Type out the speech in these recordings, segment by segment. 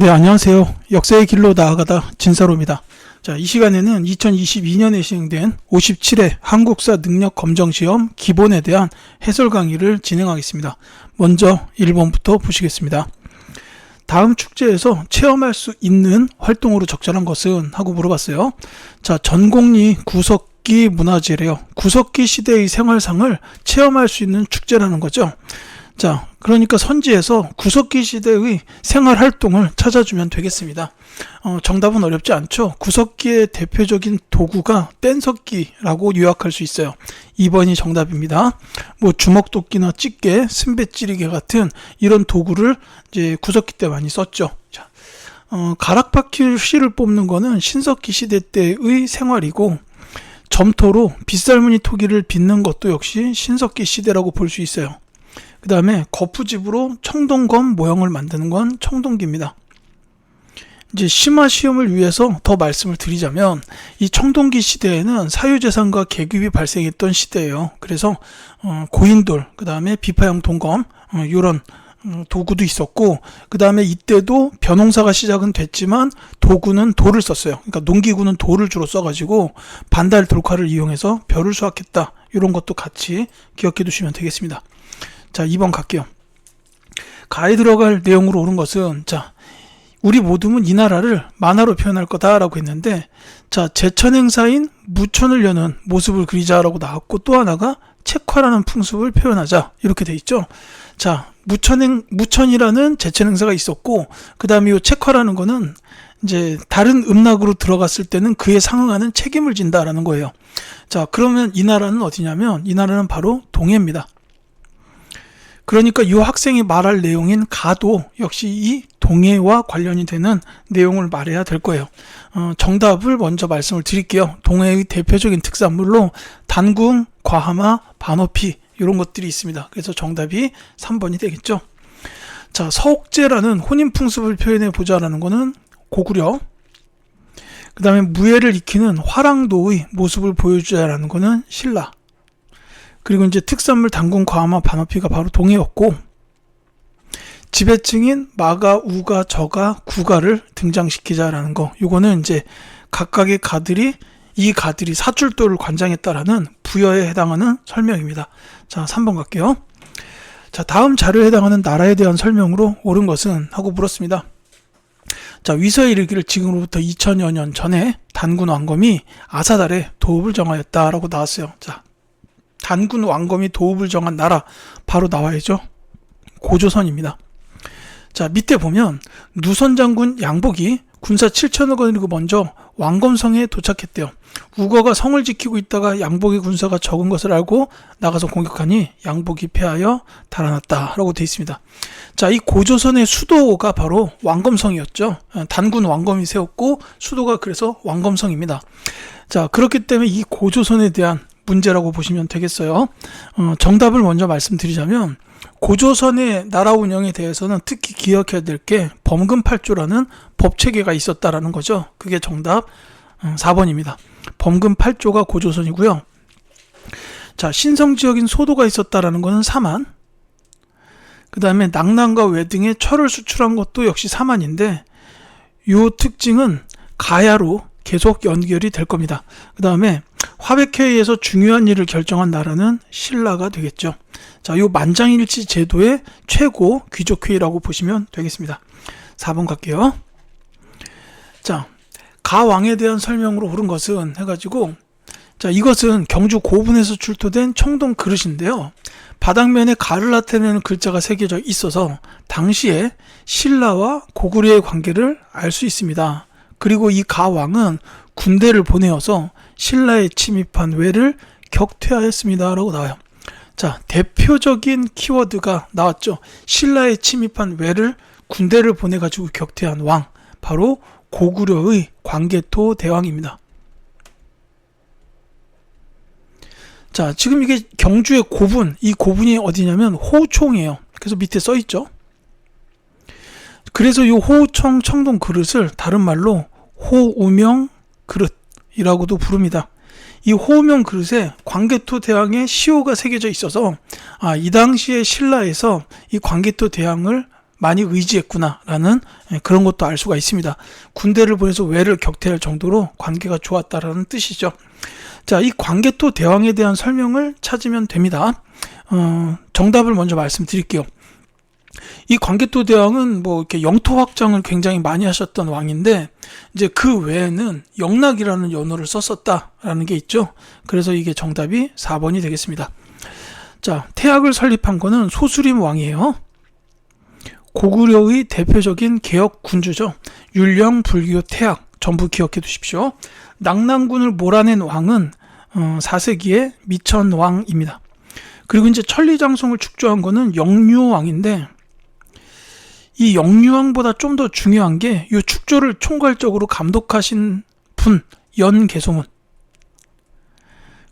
네, 안녕하세요. 역사의 길로 나아가다 진사로입니다. 자, 이 시간에는 2022년에 시행된 57회 한국사 능력 검정 시험 기본에 대한 해설 강의를 진행하겠습니다. 먼저 1번부터 보시겠습니다. 다음 축제에서 체험할 수 있는 활동으로 적절한 것은? 하고 물어봤어요. 자, 전곡리 구석기 문화재래요. 구석기 시대의 생활상을 체험할 수 있는 축제라는 거죠. 자, 그러니까 선지에서 구석기 시대의 생활 활동을 찾아주면 되겠습니다. 정답은 어렵지 않죠. 구석기의 대표적인 도구가 뗀석기라고 요약할 수 있어요. 2번이 정답입니다. 뭐 주먹도끼나 찌개, 승배찌르개 같은 이런 도구를 이제 구석기 때 많이 썼죠. 자, 가락바퀴 씨를 뽑는 거는 신석기 시대 때의 생활이고, 점토로 빗살무늬 토기를 빚는 것도 역시 신석기 시대라고 볼 수 있어요. 그 다음에 거푸집으로 청동검 모형을 만드는 건 청동기입니다. 이제 심화 시험을 위해서 더 말씀을 드리자면, 이 청동기 시대에는 사유재산과 계급이 발생했던 시대예요. 그래서 고인돌, 그 다음에 비파형 동검 이런 도구도 있었고, 그 다음에 이때도 벼농사가 시작은 됐지만 도구는 돌을 썼어요. 그러니까 농기구는 돌을 주로 써가지고 반달 돌칼을 이용해서 벼를 수확했다. 이런 것도 같이 기억해 두시면 되겠습니다. 자, 2번 갈게요. 가에 들어갈 내용으로 옳은 것은, 자, 우리 모두는 이 나라를 만화로 표현할 거다라고 했는데, 자, 제천 행사인 무천을 여는 모습을 그리자라고 나왔고, 또 하나가 책화라는 풍습을 표현하자 이렇게 돼 있죠. 자, 무천이라는 제천 행사가 있었고, 그 다음에 이 책화라는 거는 이제 다른 음락으로 들어갔을 때는 그에 상응하는 책임을 진다라는 거예요. 자, 그러면 이 나라는 어디냐면, 이 나라는 바로 동해입니다. 그러니까 이 학생이 말할 내용인 가도 역시 이 동해와 관련이 되는 내용을 말해야 될 거예요. 정답을 먼저 말씀을 드릴게요. 동해의 대표적인 특산물로 단궁, 과하마, 반어피 이런 것들이 있습니다. 그래서 정답이 3번이 되겠죠. 자, 서옥제라는 혼인풍습을 표현해 보자라는 거는 고구려. 그 다음에 무예를 익히는 화랑도의 모습을 보여주자라는 거는 신라. 그리고 이제 특산물 단궁, 과하마, 반어피가 바로 동해였고, 지배층인 마가, 우가, 저가, 구가를 등장시키자라는 거. 요거는 이제 각각의 가들이 이 가들이 사출도를 관장했다라는 부여에 해당하는 설명입니다. 자, 3번 갈게요. 자, 다음 자료에 해당하는 나라에 대한 설명으로 옳은 것은? 하고 물었습니다. 자, 위서에 이르기를 지금으로부터 2000여 년 전에 단군 왕검이 아사달에 도읍을 정하였다라고 나왔어요. 자, 단군 왕검이 도읍을 정한 나라 바로 나와야죠. 고조선입니다. 자, 밑에 보면 누선 장군 양복이 군사 7천여 건을 이고 먼저 왕검성에 도착했대요. 우거가 성을 지키고 있다가 양복의 군사가 적은 것을 알고 나가서 공격하니 양복이 패하여 달아났다라고 되어 있습니다. 자, 이 고조선의 수도가 바로 왕검성이었죠. 단군 왕검이 세웠고 수도가 그래서 왕검성입니다. 자, 그렇기 때문에 이 고조선에 대한 문제라고 보시면 되겠어요. 정답을 먼저 말씀드리자면, 고조선의 나라 운영에 대해서는 특히 기억해야 될 게 범금8조라는 법체계가 있었다라는 거죠. 그게 정답 4번입니다. 범금 8조가 고조선이고요. 자, 신성지역인 소도가 있었다라는 거는 사만. 그 다음에 낙랑과 외 등의 철을 수출한 것도 역시 사만인데, 이 특징은 가야로 계속 연결이 될 겁니다. 그 다음에 화백회의에서 중요한 일을 결정한 나라는 신라가 되겠죠. 자, 요 만장일치 제도의 최고 귀족회의라고 보시면 되겠습니다. 4번 갈게요. 자, 가왕에 대한 설명으로 옳은 것은? 해가지고, 자, 이것은 경주 고분에서 출토된 청동 그릇인데요. 바닥면에 가를 나타내는 글자가 새겨져 있어서 당시에 신라와 고구려의 관계를 알 수 있습니다. 그리고 이 가왕은 군대를 보내어서 신라에 침입한 외를 격퇴하였습니다 라고 나와요. 자, 대표적인 키워드가 나왔죠. 신라에 침입한 외를 군대를 보내가지고 격퇴한 왕, 바로 고구려의 광개토 대왕입니다. 자, 지금 이게 경주의 고분, 이 고분이 어디냐면 호총이에요. 그래서 밑에 써있죠. 그래서 이 호총 청동 그릇을 다른 말로 호우명 그릇이라고도 부릅니다. 이 호우명 그릇에 광개토 대왕의 시호가 새겨져 있어서, 이 당시에 신라에서 이 광개토 대왕을 많이 의지했구나라는 그런 것도 알 수가 있습니다. 군대를 보내서 외를 격퇴할 정도로 관계가 좋았다라는 뜻이죠. 자, 이 광개토 대왕에 대한 설명을 찾으면 됩니다. 정답을 먼저 말씀드릴게요. 이 광개토 대왕은 뭐 이렇게 영토 확장을 굉장히 많이 하셨던 왕인데, 이제 그 외에는 영락이라는 연호를 썼었다라는 게 있죠. 그래서 이게 정답이 4번이 되겠습니다. 자, 태학을 설립한 거는 소수림 왕이에요. 고구려의 대표적인 개혁 군주죠. 율령, 불교, 태학 전부 기억해 두십시오. 낙랑군을 몰아낸 왕은 4세기의 미천왕입니다. 그리고 이제 천리장성을 축조한 거는 영유왕인데, 이 영유왕보다 좀 더 중요한 게 이 축조를 총괄적으로 감독하신 분, 연개소문.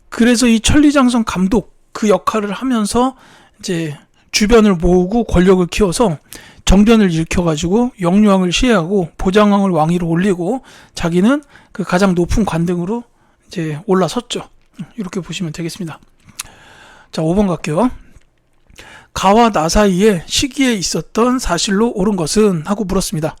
그래서 이 천리장성 감독 그 역할을 하면서 이제 주변을 모으고 권력을 키워서 정변을 일으켜가지고 영유왕을 시해하고 보장왕을 왕위로 올리고 자기는 그 가장 높은 관등으로 이제 올라섰죠. 이렇게 보시면 되겠습니다. 자, 5번 갈게요. 가와 나 사이에 시기에 있었던 사실로 옳은 것은? 하고 물었습니다.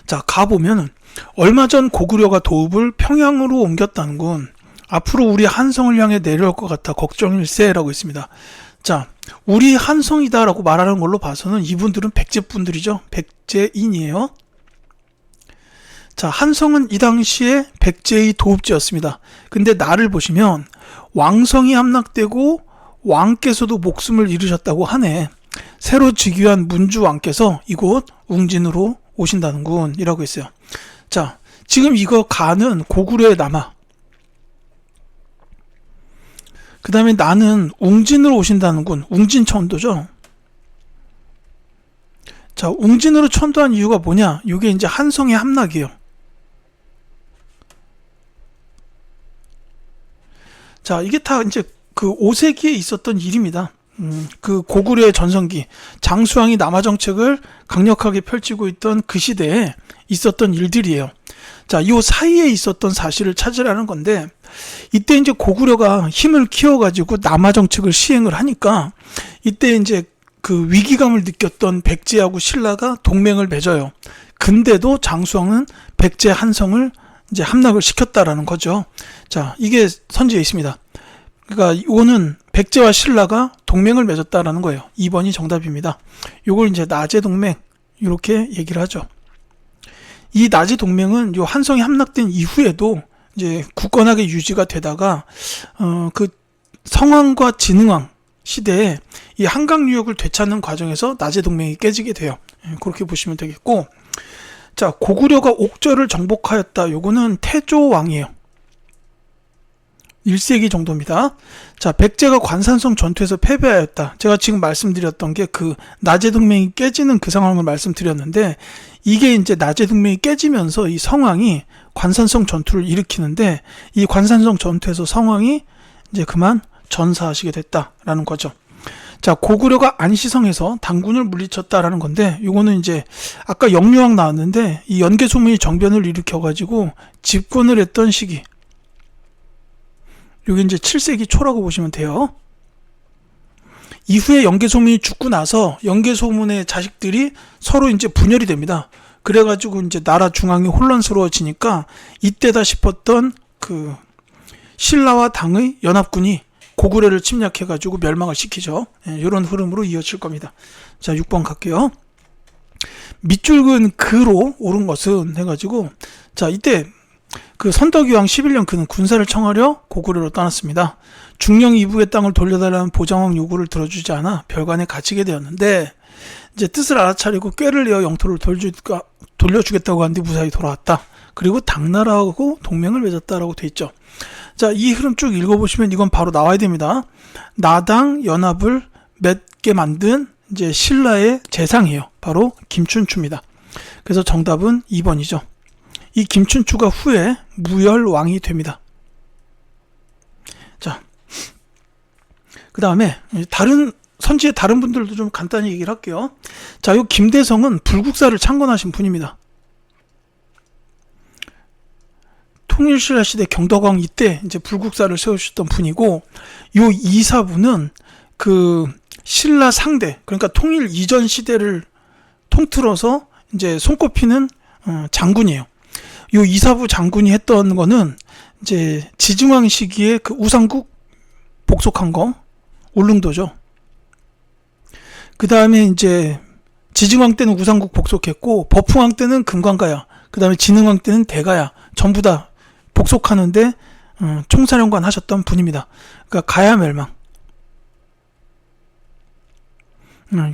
자, 가 보면은 얼마 전 고구려가 도읍을 평양으로 옮겼다는군. 앞으로 우리 한성을 향해 내려올 것 같아 걱정일세 라고 했습니다. 자, 우리 한성이다 라고 말하는 걸로 봐서는 이분들은 백제분들이죠. 백제인이에요. 자, 한성은 이 당시에 백제의 도읍지였습니다. 근데 나를 보시면 왕성이 함락되고 왕께서도 목숨을 잃으셨다고 하네. 새로 즉위한 문주 왕께서 이곳 웅진으로 오신다는군 이라고 했어요. 자, 지금 이거 가는 고구려에 남아. 그 다음에 나는 웅진으로 오신다는군. 웅진 천도죠. 자, 웅진으로 천도한 이유가 뭐냐? 이게 이제 한성의 함락이에요. 자, 이게 다 이제 그 5세기에 있었던 일입니다. 그 고구려의 전성기, 장수왕이 남하 정책을 강력하게 펼치고 있던 그 시대에 있었던 일들이에요. 자, 이 사이에 있었던 사실을 찾으라는 건데, 이때 이제 고구려가 힘을 키워가지고 남하 정책을 시행을 하니까, 이때 이제 그 위기감을 느꼈던 백제하고 신라가 동맹을 맺어요. 근데도 장수왕은 백제 한성을 이제 함락을 시켰다라는 거죠. 자, 이게 선지에 있습니다. 그러니까 이거는 백제와 신라가 동맹을 맺었다라는 거예요. 2번이 정답입니다. 이걸 이제 나제 동맹 이렇게 얘기를 하죠. 이 나제 동맹은 요 한성이 함락된 이후에도 이제 굳건하게 유지가 되다가 그 성왕과 진흥왕 시대에 이 한강 유역을 되찾는 과정에서 나제 동맹이 깨지게 돼요. 그렇게 보시면 되겠고, 자, 고구려가 옥저를 정복하였다. 요거는 태조 왕이에요. 1세기 정도입니다. 자, 백제가 관산성 전투에서 패배하였다. 제가 지금 말씀드렸던 게 그 나제 동맹이 깨지는 그 상황을 말씀드렸는데, 이게 이제 나제 동맹이 깨지면서 이 성왕이 관산성 전투를 일으키는데, 이 관산성 전투에서 성왕이 이제 그만 전사하시게 됐다라는 거죠. 자, 고구려가 안시성에서 당군을 물리쳤다라는 건데, 요거는 이제 아까 영유왕 나왔는데 이 연개소문이 정변을 일으켜가지고 집권을 했던 시기. 요게 이제 7세기 초라고 보시면 돼요. 이후에 연개소문이 죽고 나서 연개소문의 자식들이 서로 이제 분열이 됩니다. 그래가지고 이제 나라 중앙이 혼란스러워지니까 이때다 싶었던 그 신라와 당의 연합군이 고구려를 침략해가지고 멸망을 시키죠. 이런 흐름으로 이어질 겁니다. 자, 6번 갈게요. 밑줄 그은 그로 옳은 것은 해가지고, 자, 이때 그 선덕유왕 11년 그는 군사를 청하려 고구려로 떠났습니다. 중령 이북의 땅을 돌려달라는 보장왕 요구를 들어주지 않아 별관에 갇히게 되었는데, 이제 뜻을 알아차리고 꾀를 내어 영토를 돌려주겠다고 하는데 무사히 돌아왔다. 그리고 당나라하고 동맹을 맺었다라고 돼 있죠. 자, 이 흐름 쭉 읽어보시면 이건 바로 나와야 됩니다. 나당 연합을 맺게 만든 이제 신라의 재상이에요. 바로 김춘추입니다. 그래서 정답은 2번이죠. 이 김춘추가 후에 무열왕이 됩니다. 자, 그 다음에 다른 선지의 다른 분들도 좀 간단히 얘기를 할게요. 자, 이 김대성은 불국사를 창건하신 분입니다. 통일신라 시대 경덕왕 이때 이제 불국사를 세우셨던 분이고, 요 이사분은 그 신라 상대, 그러니까 통일 이전 시대를 통틀어서 이제 손꼽히는 장군이에요. 요 이사부 장군이 했던 거는 이제 지증왕 시기에 그 우상국 복속한 거, 울릉도죠. 그 다음에 이제 지증왕 때는 우상국 복속했고, 버풍왕 때는 금관가야, 그 다음에 진흥왕 때는 대가야, 전부 다 복속하는데 총사령관 하셨던 분입니다. 그러니까 가야 멸망,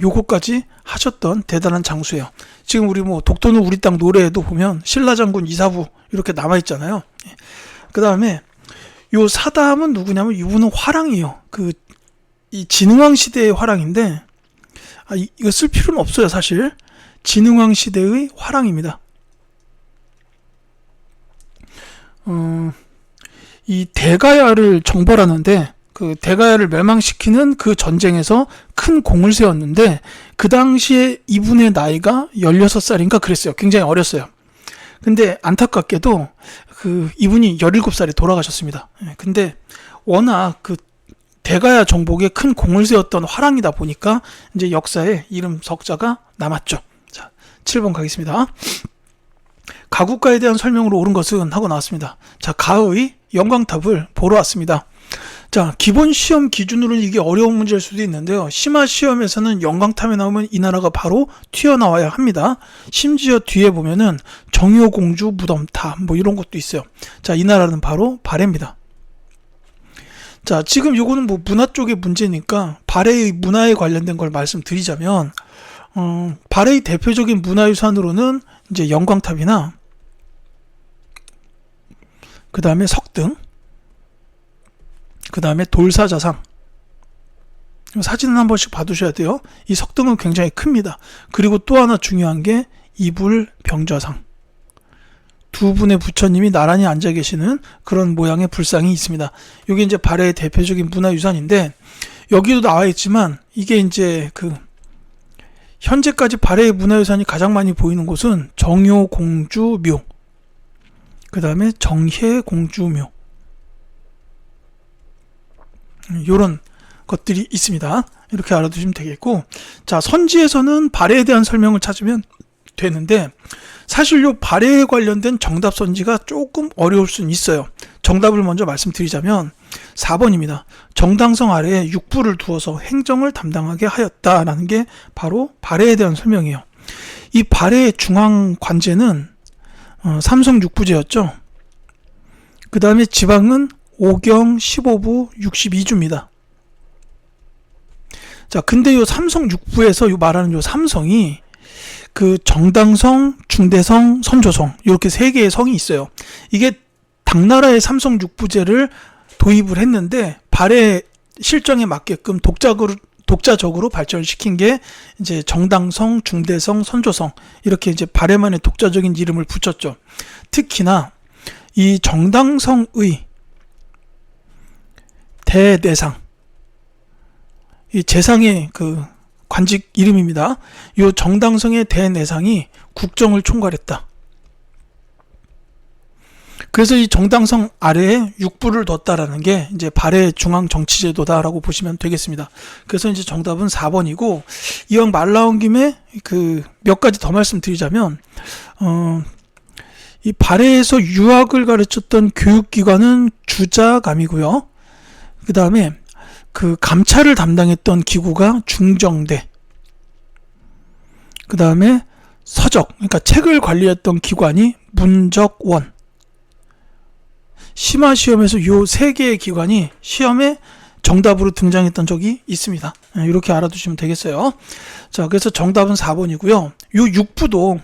요거까지 하셨던 대단한 장수예요. 지금 우리 뭐 독도는 우리 땅 노래에도 보면 신라장군 이사부 이렇게 남아있잖아요. 그 다음에 요 사담은 누구냐면 이분은 화랑이에요. 이 진흥왕 시대의 화랑인데, 이거 쓸 필요는 없어요, 사실. 진흥왕 시대의 화랑입니다. 이 대가야를 정벌하는데, 그 대가야를 멸망시키는 그 전쟁에서 큰 공을 세웠는데, 그 당시에 이분의 나이가 16살인가 그랬어요. 굉장히 어렸어요. 근데 안타깝게도 이분이 17살에 돌아가셨습니다. 근데 워낙 그 대가야 정복에 큰 공을 세웠던 화랑이다 보니까 이제 역사에 이름 석자가 남았죠. 자, 7번 가겠습니다. 가국가에 대한 설명으로 옳은 것은 하고 나왔습니다. 자, 가의 영광탑을 보러 왔습니다. 자, 기본 시험 기준으로는 이게 어려운 문제일 수도 있는데요. 심화 시험에서는 영광탑에 나오면 이 나라가 바로 튀어나와야 합니다. 심지어 뒤에 보면은 정효공주 무덤탑 뭐 이런 것도 있어요. 자, 이 나라는 바로 발해입니다. 자, 지금 요거는 뭐 문화 쪽의 문제니까 발해의 문화에 관련된 걸 말씀드리자면, 발해의 대표적인 문화유산으로는 이제 영광탑이나 그 다음에 석등, 그 다음에 돌사자상, 사진은 한 번씩 봐두셔야 돼요. 이 석등은 굉장히 큽니다. 그리고 또 하나 중요한 게 이불병좌상, 두 분의 부처님이 나란히 앉아 계시는 그런 모양의 불상이 있습니다. 이게 이제 발해의 대표적인 문화유산인데, 여기도 나와 있지만 이게 이제 현재까지 발해의 문화유산이 가장 많이 보이는 곳은 정효공주묘, 그 다음에 정혜공주묘, 요런 것들이 있습니다. 이렇게 알아두시면 되겠고, 자, 선지에서는 발해에 대한 설명을 찾으면 되는데, 사실 요 발해에 관련된 정답 선지가 조금 어려울 수는 있어요. 정답을 먼저 말씀드리자면 4번입니다. 정당성 아래에 육부를 두어서 행정을 담당하게 하였다라는 게 바로 발해에 대한 설명이에요. 이 발해의 중앙 관제는 삼성 육부제였죠. 그 다음에 지방은 5경 15부 62주입니다. 자, 근데 요 삼성 육부에서 요 말하는 요 삼성이 그 정당성, 중대성, 선조성 이렇게 세 개의 성이 있어요. 이게 당나라의 삼성 육부제를 도입을 했는데 발해 실정에 맞게끔 독자적으로 발전시킨 게 이제 정당성, 중대성, 선조성 이렇게 이제 발해만의 독자적인 이름을 붙였죠. 특히나 이 정당성의 대내상, 이 재상의 관직 이름입니다. 이 정당성의 대내상이 국정을 총괄했다. 그래서 이 정당성 아래에 육부를 뒀다라는 게 이제 발해 중앙 정치제도다라고 보시면 되겠습니다. 그래서 이제 정답은 4번이고, 이왕 말 나온 김에 몇 가지 더 말씀드리자면, 이 발해에서 유학을 가르쳤던 교육기관은 주자감이고요. 그 다음에 감찰을 담당했던 기구가 중정대, 그 다음에 서적, 그러니까 책을 관리했던 기관이 문적원. 심화시험에서 요 세 개의 기관이 시험에 정답으로 등장했던 적이 있습니다. 이렇게 알아두시면 되겠어요. 자, 그래서 정답은 4번이고요. 요 육부도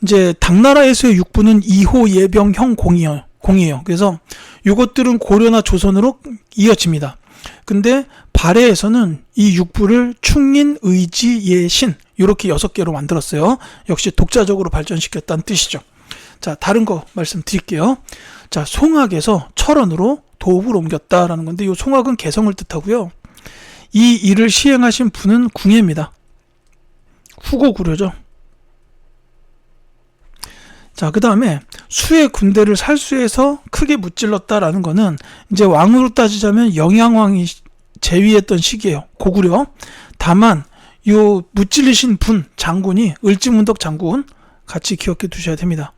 이제 당나라에서의 육부는 2호 예병형 공이에요. 그래서 요것들은 고려나 조선으로 이어집니다. 근데 발해에서는 이 육부를 충인, 의지, 예신 이렇게 6개로 만들었어요. 역시 독자적으로 발전시켰다는 뜻이죠. 자, 다른 거 말씀드릴게요. 자, 송악에서 철원으로 도읍을 옮겼다라는 건데, 이 송악은 개성을 뜻하고요. 이 일을 시행하신 분은 궁예입니다. 후고 구려죠. 자, 그 다음에 수의 군대를 살수해서 크게 무찔렀다라는 거는 이제 왕으로 따지자면 영양왕이 재위했던 시기예요. 고구려. 다만 요 무찔리신 분 장군이 을지문덕 장군 같이 기억해 두셔야 됩니다.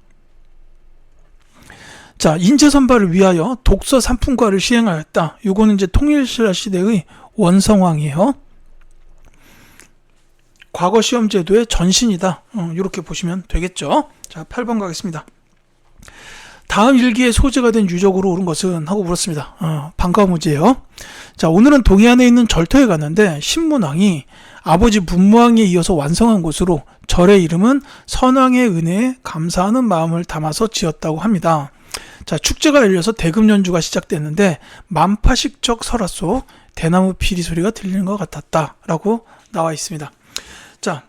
자, 인재 선발을 위하여 독서 3품과를 시행하였다. 요거는 이제 통일신라 시대의 원성왕이에요. 과거 시험 제도의 전신이다. 이렇게 보시면 되겠죠. 자, 8번 가겠습니다. 다음 일기의 소재가 된 유적으로 오른 것은? 하고 물었습니다. 반가운 문제예요. 자, 오늘은 동해안에 있는 절터에 갔는데 신문왕이 아버지 문무왕에 이어서 완성한 곳으로 절의 이름은 선왕의 은혜에 감사하는 마음을 담아서 지었다고 합니다. 자, 축제가 열려서 대금 연주가 시작됐는데 만파식적 설화 속 대나무 피리 소리가 들리는 것 같았다 라고 나와 있습니다. 자,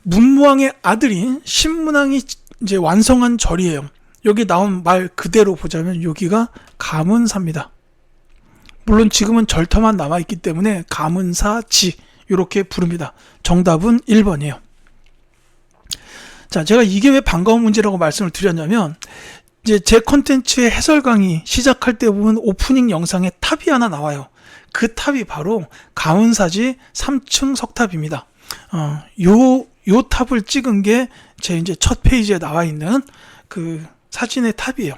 문무왕의 아들인 신문왕이 이제 완성한 절이에요. 여기 나온 말 그대로 보자면 여기가 가문사입니다. 물론 지금은 절터만 남아있기 때문에 가문사지 이렇게 부릅니다. 정답은 1번이에요. 자, 제가 이게 왜 반가운 문제라고 말씀을 드렸냐면 이제 제 컨텐츠의 해설 강의 시작할 때 보면 오프닝 영상에 탑이 하나 나와요. 그 탑이 바로 가문사지 3층 석탑입니다. 요 탑을 찍은 게 제 이제 첫 페이지에 나와 있는 그 사진의 탑이에요.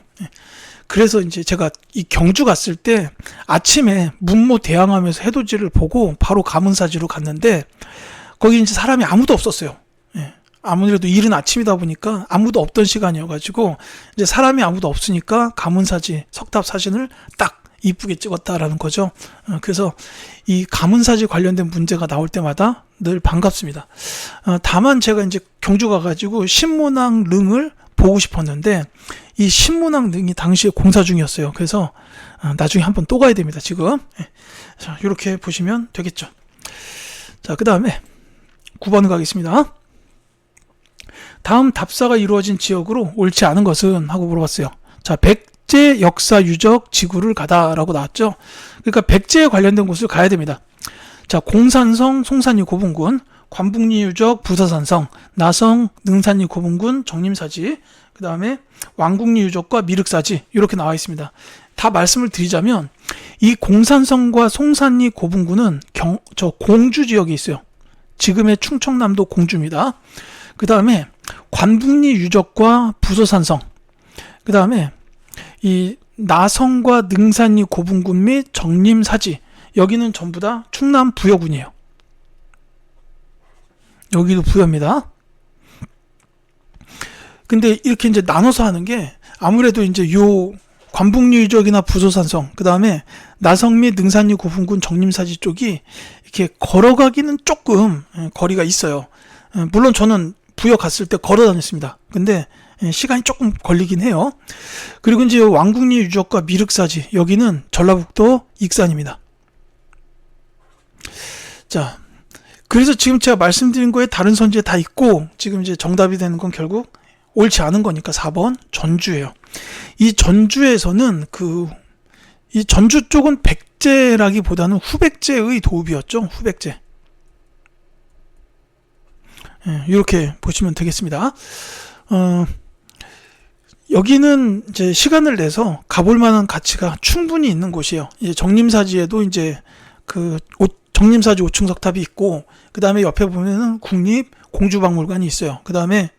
그래서 이제 제가 이 경주 갔을 때 아침에 문모 대항하면서 해돋이를 보고 바로 가문사지로 갔는데 거기 이제 사람이 아무도 없었어요. 아무래도 이른 아침이다 보니까 아무도 없던 시간이어가지고 이제 사람이 아무도 없으니까 가문사지 석탑 사진을 딱 이쁘게 찍었다라는 거죠. 그래서 이 가문사지 관련된 문제가 나올 때마다 늘 반갑습니다. 다만 제가 이제 경주 가가지고 신문왕 릉을 보고 싶었는데 이 신문왕 릉이 당시에 공사 중이었어요. 그래서 나중에 한번 또 가야 됩니다. 지금. 자, 이렇게 보시면 되겠죠. 자, 그 다음에 9번 가겠습니다. 다음 답사가 이루어진 지역으로 옳지 않은 것은? 하고 물어봤어요. 자, 백제 역사 유적 지구를 가다라고 나왔죠. 그러니까 백제에 관련된 곳을 가야 됩니다. 자, 공산성 송산리 고분군, 관북리 유적 부서산성, 나성 능산리 고분군 정림사지, 그 다음에 왕국리 유적과 미륵사지 이렇게 나와 있습니다. 다 말씀을 드리자면 이 공산성과 송산리 고분군은 공주 지역에 있어요. 지금의 충청남도 공주입니다. 그 다음에 관북리 유적과 부서산성, 그 다음에 이 나성과 능산리 고분군 및 정림사지, 여기는 전부 다 충남 부여군이에요. 여기도 부여입니다. 근데 이렇게 이제 나눠서 하는 게 아무래도 이제 요 관북리 유적이나 부서산성, 그 다음에 나성 및 능산리 고분군 정림사지 쪽이 이렇게 걸어가기는 조금 거리가 있어요. 물론 저는 부여 갔을 때 걸어 다녔습니다. 근데 시간이 조금 걸리긴 해요. 그리고 이제 왕국리 유적과 미륵사지, 여기는 전라북도 익산입니다. 자, 그래서 지금 제가 말씀드린 거에 다른 선지에 다 있고 지금 이제 정답이 되는 건 결국 옳지 않은 거니까 4번 전주예요. 이 전주에서는 이 전주 쪽은 백제라기보다는 후백제의 도읍이었죠. 후백제. 이렇게 보시면 되겠습니다. 여기는 이제 시간을 내서 가볼 만한 가치가 충분히 있는 곳이에요. 이제 정림사지에도 이제 정림사지 5층 석탑이 있고, 그 다음에 옆에 보면은 국립공주박물관이 있어요. 그 다음에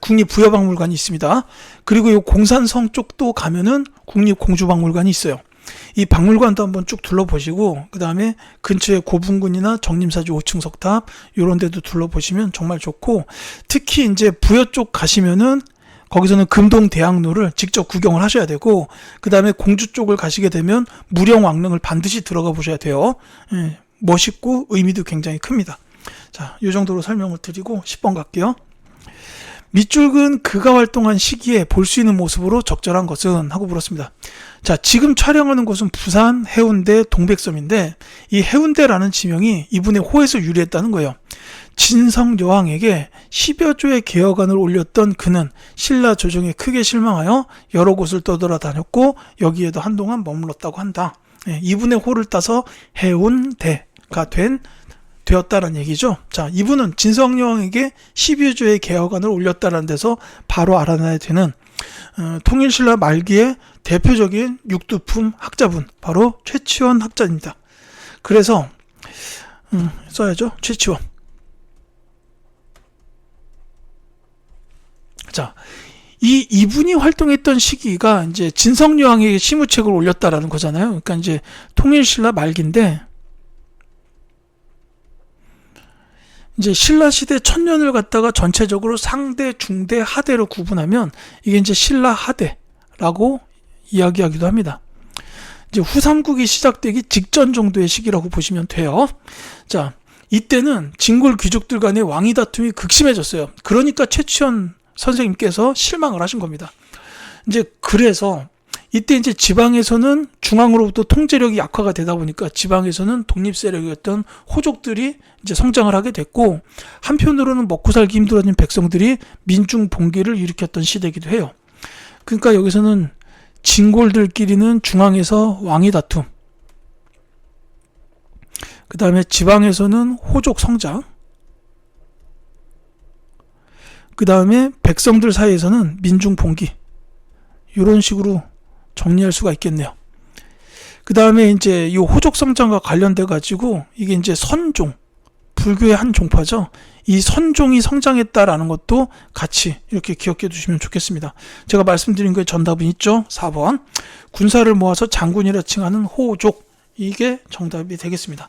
국립부여박물관이 있습니다. 그리고 이 공산성 쪽도 가면은 국립공주박물관이 있어요. 이 박물관도 한번 쭉 둘러보시고, 그 다음에 근처에 고분군이나 정림사지 5층 석탑 이런 데도 둘러보시면 정말 좋고, 특히 이제 부여 쪽 가시면은 거기서는 금동대학로를 직접 구경을 하셔야 되고, 그 다음에 공주 쪽을 가시게 되면 무령왕릉을 반드시 들어가 보셔야 돼요. 멋있고 의미도 굉장히 큽니다. 자, 이 정도로 설명을 드리고 10번 갈게요. 밑줄은 그가 활동한 시기에 볼 수 있는 모습으로 적절한 것은? 하고 물었습니다. 자, 지금 촬영하는 곳은 부산 해운대 동백섬인데 이 해운대라는 지명이 이분의 호에서 유래했다는 거예요. 진성 여왕에게 10여 조의 개혁안을 올렸던 그는 신라 조정에 크게 실망하여 여러 곳을 떠돌아다녔고 여기에도 한동안 머물렀다고 한다. 이분의 호를 따서 해운대가 되었다는 얘기죠. 자, 이분은 진성 여왕에게 10여 조의 개혁안을 올렸다는 데서 바로 알아내야 되는 통일신라 말기의 대표적인 육두품 학자분, 바로 최치원 학자입니다. 그래서 써야죠. 최치원. 자, 이분이 활동했던 시기가 이제 진성여왕에게 시무책을 올렸다라는 거잖아요. 그러니까 이제 통일신라 말기인데, 이제 신라 시대 천년을 갖다가 전체적으로 상대, 중대, 하대로 구분하면 이게 이제 신라 하대라고 이야기하기도 합니다. 이제 후삼국이 시작되기 직전 정도의 시기라고 보시면 돼요. 자, 이때는 진골 귀족들 간의 왕위 다툼이 극심해졌어요. 그러니까 최치원 선생님께서 실망을 하신 겁니다. 이제 그래서 이때 이제 지방에서는 중앙으로부터 통제력이 약화가 되다 보니까 지방에서는 독립 세력이었던 호족들이 이제 성장을 하게 됐고, 한편으로는 먹고 살기 힘들어진 백성들이 민중 봉기를 일으켰던 시대이기도 해요. 그러니까 여기서는 진골들끼리는 중앙에서 왕위 다툼, 그 다음에 지방에서는 호족 성장, 그 다음에 백성들 사이에서는 민중 봉기, 이런 식으로 정리할 수가 있겠네요. 그 다음에 이제 이 호족 성장과 관련돼 가지고 이게 이제 선종, 불교의 한 종파죠. 이 선종이 성장했다라는 것도 같이 이렇게 기억해 두시면 좋겠습니다. 제가 말씀드린 거에 정답은 있죠. 4번. 군사를 모아서 장군이라 칭하는 호족. 이게 정답이 되겠습니다.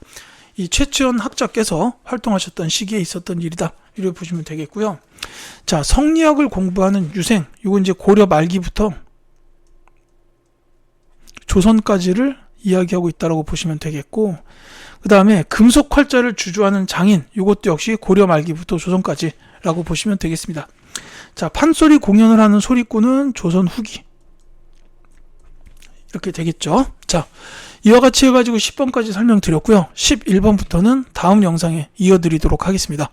이 최치원 학자께서 활동하셨던 시기에 있었던 일이다, 이렇게 보시면 되겠고요. 자, 성리학을 공부하는 유생, 이건 이제 고려 말기부터 조선까지를 이야기하고 있다고 보시면 되겠고, 그 다음에 금속 활자를 주조하는 장인, 이것도 역시 고려 말기부터 조선까지라고 보시면 되겠습니다. 자, 판소리 공연을 하는 소리꾼은 조선 후기, 이렇게 되겠죠. 자, 이와 같이 해가지고 10번까지 설명드렸고요. 11번부터는 다음 영상에 이어드리도록 하겠습니다.